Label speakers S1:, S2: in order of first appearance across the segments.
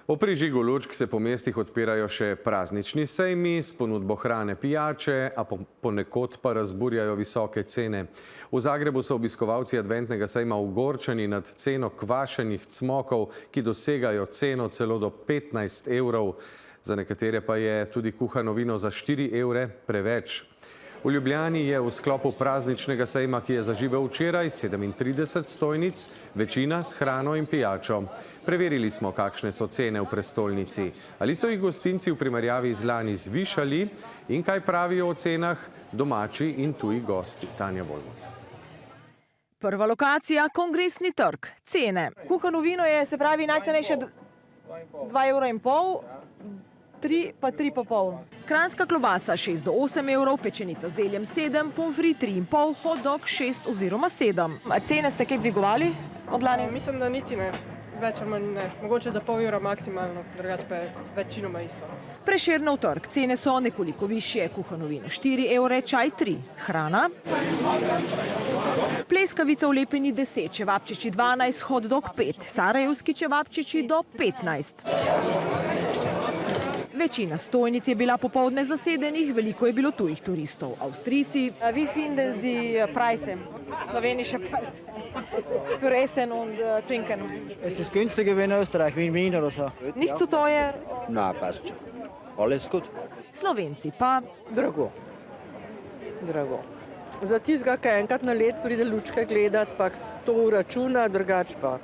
S1: O prižigu lučk se po mestih odpirajo še praznični sejmi s ponudbo hrane, pijače, a ponekod pa razburjajo visoke cene. V Zagrebu so obiskovalci adventnega sejma ogorčeni nad ceno kvašenih cmokov, ki dosegajo ceno celo do 15 evrov. Za nekatere pa je tudi kuhano vino za 4 evre preveč. V Ljubljani je v sklopu prazničnega sejma, ki je zaživel včeraj, 37 stojnic, večina s hrano in pijačo. Preverili smo, kakšne so cene v prestolnici. Ali so jih gostinci v primerjavi z lani zvišali in kaj pravijo o cenah domači in tuji gosti. Tanja Volmut.
S2: Prva lokacija, Kongresni trg. Cene. Kuhano vino je, se pravi, najcenejše 2,5 evra. 3 pa 3,5. Kranjska klobasa 6 do 8 evrov, pečenica z zeljem 7, pomfrit 3,5, hot dog 6 oziroma 7. A cene ste kaj dvigovali od lani?
S3: Mislim, da niti ne. Več ali manj ne. Mogoče za pol evra maksimalno, drugače pa je večinoma isto.
S2: Prešernov trg. Cene so nekoliko višje. Kuhano vino 4 evre, čaj 3. Hrana. Pleskavica v lepeni 10, čevapčiči 12, hot dog 5, sarajevski čevapčiči do 15. Večina stojnic je bila popoldne zasedenih, veliko je bilo tujih turistov. Avstrijci.
S3: Wie finden Sie Preise? Slowenische Preise. Für Essen und Trinken.
S4: Es ist günstiger wie in Österreich, wie in Wien oder so.
S2: Nicht zu teuer.
S4: Na, passt schon. Alles gut.
S2: Slovenci pa.
S3: Drago. Drago. Za tistega, ki enkrat na let pride lučke gledati, pa to računa, drugače pa.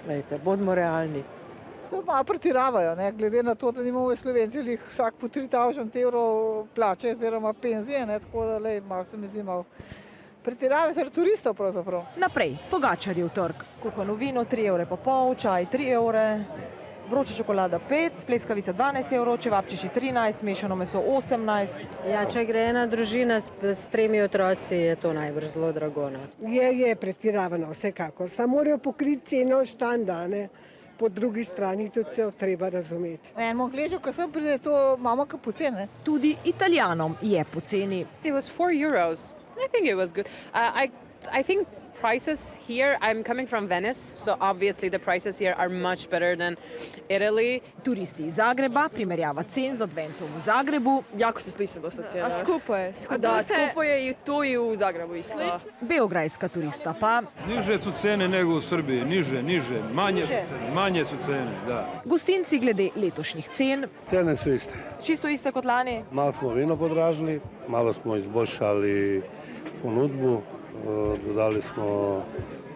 S3: Glejte, bodimo realni.
S5: Malo pretiravajo, ne? Glede na to, da nimamo v Slovenci vsak po 3000 evrov plače oziroma penzije, ne? Tako da malo se mi zdi malo pretiravajo zaradi turistov pravzaprav.
S2: Naprej, Pogačarjev trg. Kuhano vino 3,5 evra, čaj 3 evre, vroča čokolada 5, pleskavica 12 evrov, čevapčiči 13, mešano meso 18.
S6: Ja, če gre ena družina s 3 otroci, je to najbrž zelo drago.
S7: Je pretiravano, vsekakor. Samo morajo pokriti ceno štanda, ne? Po drugi strani tudi to treba razumeti.
S5: Enemu Angležu, ko sem pride, to imamo kar poceni.
S2: Tudi Italijanom je poceni.
S8: It was 4 euros. I think it was good. I think prices here, I'm coming from Venice, so obviously the prices here are much better than Italy.
S2: Turisti iz Zagreba, primerjava cen z adventom v Zagrebu.
S3: Jako se slišalo sa cena.
S8: A skupo je.
S3: Da, skupo je i tu i u Zagrebu isto.
S2: Beograjska turista pa.
S9: Niže su cene nego u Srbiji, niže, manje su cene, da.
S2: Gostinci glede letošnjih cen.
S10: Cene su iste.
S2: Čisto iste kot lani.
S10: Malo smo vino podražili, malo smo izboljšali ponudbu, dodali smo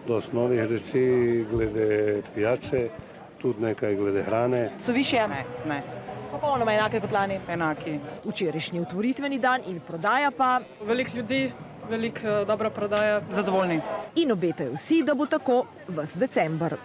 S10: dosta novih reči glede pijače, tudi nekaj glede hrane.
S2: So višje?
S5: Ne.
S2: Popolnoma enake kot lani?
S5: Enaki.
S2: Včerajšnji otvoritveni dan in prodaja pa.
S3: Veliko ljudi, veliko dobra prodaja.
S5: Zadovoljni.
S2: In obetajo vsi, da bo tako ves december.